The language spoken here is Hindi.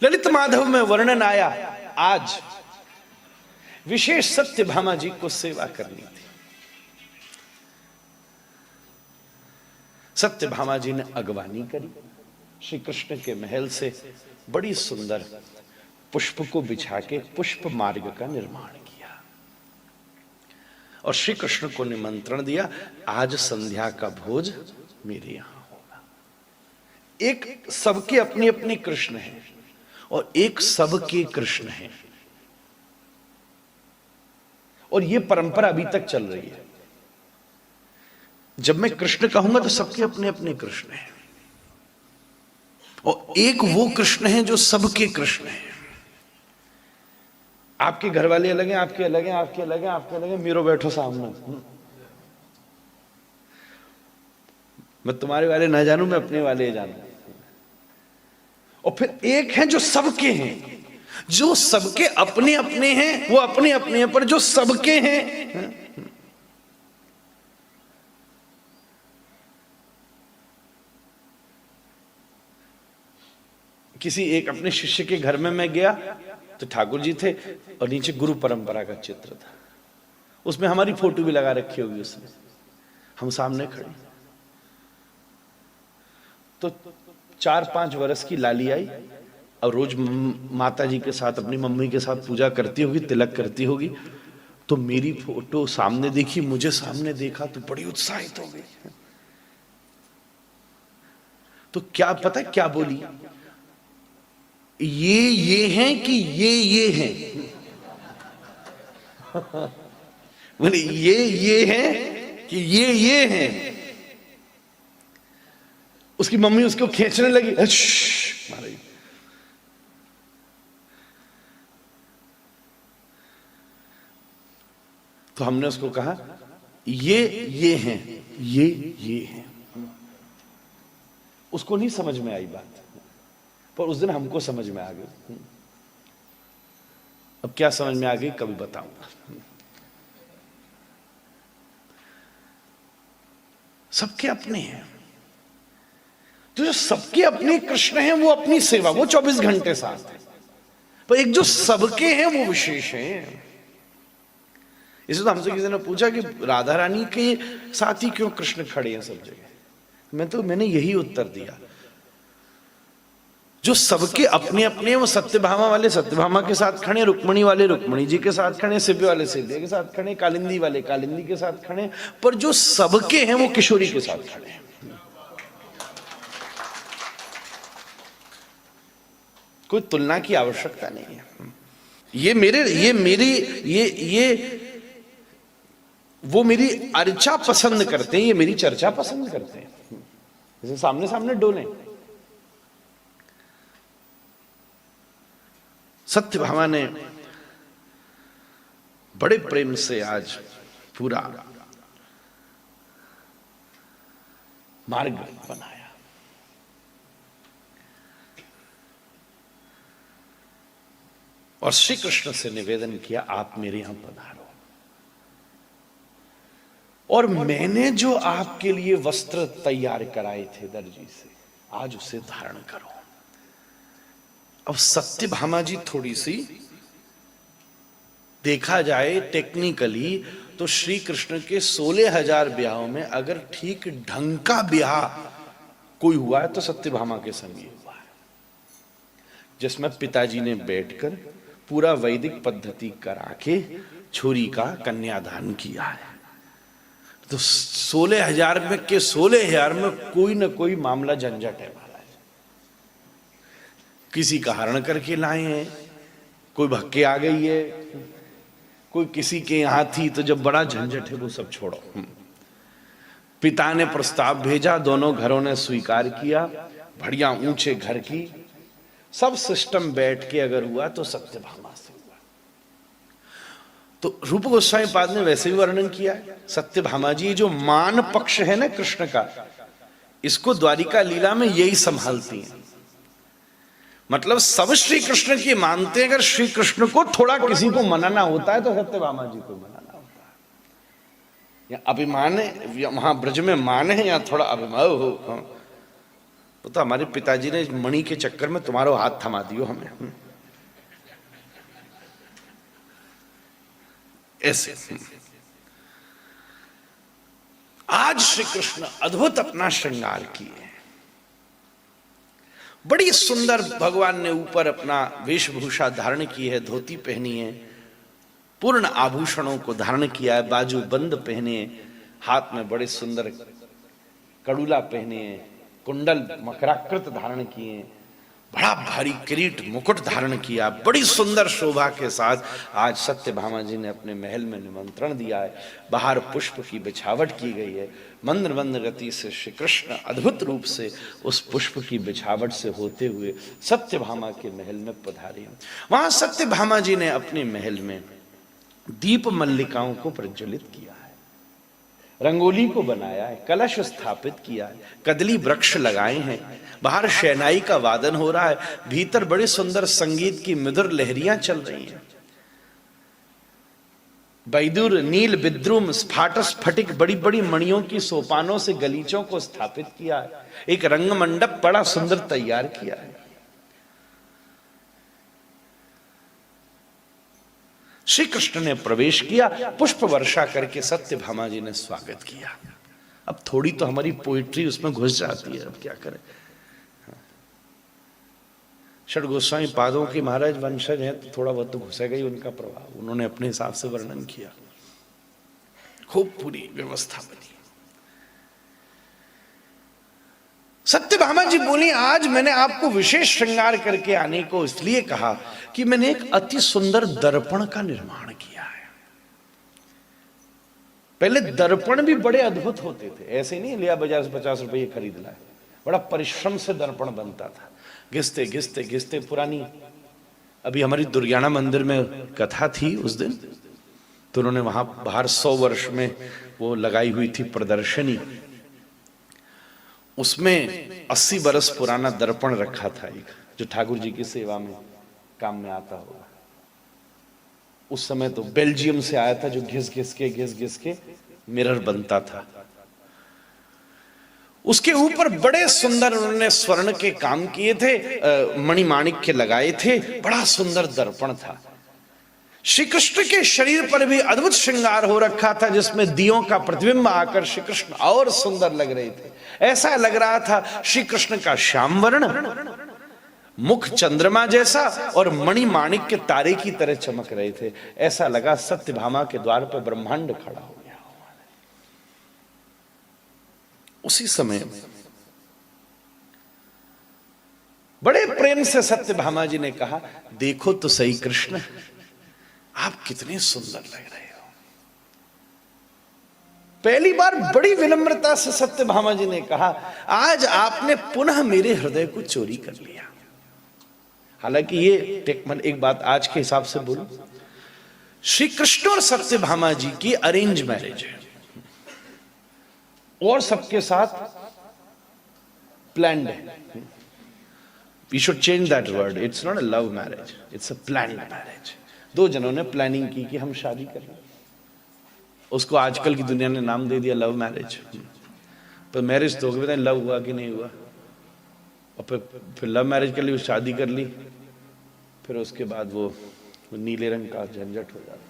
ललित माधव में वर्णन आया, आज विशेष सत्यभामा जी को सेवा करनी थी। सत्यभामा जी ने अगवानी करी, श्री कृष्ण के महल से बड़ी सुंदर पुष्प को बिछा के पुष्प मार्ग का निर्माण किया और श्री कृष्ण को निमंत्रण दिया, आज संध्या का भोज मेरे यहां होगा। एक सबके अपने अपने कृष्ण हैं और एक सबके कृष्ण हैं, और यह परंपरा अभी तक चल रही है। जब मैं कृष्ण कहूंगा तो सबके अपने अपने कृष्ण हैं, और एक वो कृष्ण है जो सबके कृष्ण हैं। आपके घर वाले अलग हैं, आपके अलग हैं, आपके अलग हैं, आपके अलग हैं, मेरो बैठो सामने। मैं तुम्हारे वाले ना जानूं, मैं अपने वाले जानूं। और फिर एक है जो सबके हैं, जो सबके अपने अपने हैं, वो अपने अपने हैं, पर जो सबके हैं, किसी एक अपने शिष्य के घर में मैं गया तो ठाकुर जी थे और नीचे गुरु परंपरा का चित्र था, उसमें हमारी फोटो भी लगा रखी होगी उसने, हम सामने खड़े। तो 4-5 वर्ष की लाली आई और रोज माता जी के साथ, अपनी मम्मी के साथ पूजा करती होगी, तिलक करती होगी, तो मेरी फोटो सामने देखी, मुझे सामने देखा तो बड़ी उत्साहित हो गई। तो क्या पता क्या बोली, ये हैं कि ये हैं? बोले ये हैं कि ये हैं? उसकी मम्मी उसको खींचने लगी, मारे। तो हमने उसको कहा ये हैं, ये हैं। उसको नहीं समझ में आई बात, पर उस दिन हमको समझ में आ गई। अब क्या समझ में आ गई कभी बताऊंगा। सबके अपने हैं, तो जो सबके अपने कृष्ण हैं वो अपनी सेवा, वो 24 घंटे साथ है, पर एक जो सबके हैं वो विशेष हैं। इसे तो हमसे किसी ने पूछा कि राधा रानी के साथ ही क्यों कृष्ण खड़े हैं सब जगह, मैंने यही उत्तर दिया, जो सबके अपने अपने, वो सत्यभामा वाले सत्यभामा के साथ खड़े, रुक्मणी वाले रुक्मणी जी के साथ खड़े, सिब्बे वाले सिब्बे के साथ खड़े, कालिंदी वाले कालिंदी के साथ खड़े, पर जो सबके हैं वो किशोरी के साथ खड़े हैं। कोई तुलना की आवश्यकता नहीं है। वो मेरी अर्चा पसंद करते हैं, ये मेरी चर्चा पसंद करते हैं, जैसे सामने सामने डोले। सत्यभामा ने बड़े प्रेम से आज पूरा मार्ग बनाया। और श्री कृष्ण से निवेदन किया, आप मेरे यहां पधारो, और मैंने जो आपके लिए वस्त्र तैयार कराए थे दर्जी से, आज उसे धारण करो। अब सत्यभामा जी थोड़ी सी, देखा जाए टेक्निकली तो श्री कृष्ण के 16,000 ब्याहों में अगर ठीक ढंग का ब्याह कोई हुआ है तो सत्यभामा के संग हुआ है, जिसमें पिताजी ने बैठकर पूरा वैदिक पद्धति करा के छोरी का कन्यादान किया है। तो 16,000 में के 16,000 में कोई ना कोई मामला झंझट है महाराज। किसी का हरण करके लाए हैं, कोई भक्के आ गई है, कोई किसी के यहां थी, तो जब बड़ा झंझट है वो सब छोड़ो। पिता ने प्रस्ताव भेजा, दोनों घरों ने स्वीकार किया, बढ़िया ऊंचे घर की सब सिस्टम बैठ के अगर हुआ तो सत्यभामा से हुआ। तो रूप गोस्वामी पाद ने वैसे भी वर्णन किया है, सत्यभामा जी जो मान पक्ष है ना कृष्ण का, इसको द्वारिका लीला में यही संभालती हैं। मतलब सब श्री कृष्ण की मानते हैं, अगर श्री कृष्ण को थोड़ा किसी को मनाना होता है तो सत्यभामा जी को मनाना होता है। या अभिमान है, वहां ब्रज में मान है, या थोड़ा अभिमान हो, तो हमारे पिताजी ने मणि के चक्कर में तुम्हारो हाथ थमा दियो हमें, ऐसे। आज श्री कृष्ण अद्भुत अपना श्रृंगार किए, बड़ी सुंदर भगवान ने ऊपर अपना वेशभूषा धारण की है, धोती पहनी है, पूर्ण आभूषणों को धारण किया है, बाजू बंद पहने, हाथ में बड़े सुंदर कड़ूला पहने, कुंडल मकराकृत धारण किए, बड़ा भारी किरीट मुकुट धारण किया, बड़ी सुंदर शोभा के साथ आज सत्यभामा जी ने अपने महल में निमंत्रण दिया है। बाहर पुष्प की बिछावट की गई है, मंद मंद गति से श्री कृष्ण अद्भुत रूप से उस पुष्प की बिछावट से होते हुए सत्यभामा के महल में पधारे। वहां सत्यभामा जी ने अपने महल में दीप मल्लिकाओं को प्रज्वलित किया है, रंगोली को बनाया है, कलश स्थापित किया है, कदली वृक्ष लगाए हैं, बाहर शहनाई का वादन हो रहा है, भीतर बड़े सुंदर संगीत की मधुर लहरियां चल रही हैं। बैदुर नील विद्रुम स्फाट स्फटिक बड़ी बड़ी मणियों की सोपानों से गलीचों को स्थापित किया है, एक रंग मंडप बड़ा सुंदर तैयार किया है। श्री कृष्ण ने प्रवेश किया, पुष्प वर्षा करके सत्यभामा जी ने स्वागत किया। अब थोड़ी तो हमारी पोइट्री उसमें घुस जाती है, अब क्या करें। षड गोस्वामी पादों की महाराज वंशज हैं तो थोड़ा बहुत तो घुसेगा ही उनका प्रभाव, उन्होंने अपने हिसाब से वर्णन किया, खूब पूरी व्यवस्था बनी। सत्यभामा जी बोली, आज मैंने आपको विशेष श्रृंगार करके आने को इसलिए कहा कि मैंने एक अति सुंदर दर्पण का निर्माण किया है। पहले दर्पण भी बड़े अद्भुत होते थे, ऐसे नहीं लिया बाजार से 50 रुपये खरीद लाए, बड़ा परिश्रम से दर्पण बनता था, घिसते घिसते घिसते। पुरानी अभी हमारी दुर्गाना मंदिर में कथा थी उस दिन, तो उन्होंने वहां बाहर 100 वर्ष में वो लगाई हुई थी प्रदर्शनी, उसमें 80 बरस पुराना दर्पण रखा था एक, जो ठाकुर जी की सेवा में काम में आता होगा। उस समय तो बेल्जियम से आया था, जो घिस घिस के मिरर बनता था। उसके ऊपर बड़े सुंदर उन्होंने स्वर्ण के काम किए थे, मणिमाणिक के लगाए थे, बड़ा सुंदर दर्पण था। श्री कृष्ण के शरीर पर भी अद्भुत श्रृंगार हो रखा था, जिसमें दियों का प्रतिबिंब आकर श्री कृष्ण और सुंदर लग रहे थे। ऐसा लग रहा था श्री कृष्ण का श्याम वर्ण, मुख चंद्रमा जैसा और मणिमाणिक के तारे की तरह चमक रहे थे। ऐसा लगा सत्यभामा के द्वार पर ब्रह्मांड खड़ा हो गया। उसी समय बड़े प्रेम से सत्यभामा जी ने कहा, देखो तो सही कृष्ण, आप कितने सुंदर लग रहे हो। पहली बार बड़ी विनम्रता से सत्यभामा जी ने कहा, आज आपने पुनः मेरे हृदय को चोरी कर लिया। हालांकि ये एक बात आज के हिसाब से बोलूं, श्री कृष्ण और सत्यभामा जी की अरेंज मैरिज है और सबके साथ प्लान्ड है। We should change that word, it's not a love marriage, it's a planned marriage. दो जनों ने प्लानिंग की कि हम शादी कर रहे हैं, उसको आजकल की दुनिया ने नाम दे दिया लव मैरिज। पर मैरिज तो बताएं लव हुआ कि नहीं हुआ, और फिर लव मैरिज कर ली, शादी कर ली, फिर उसके बाद वो नीले रंग का झंझट हो जाता।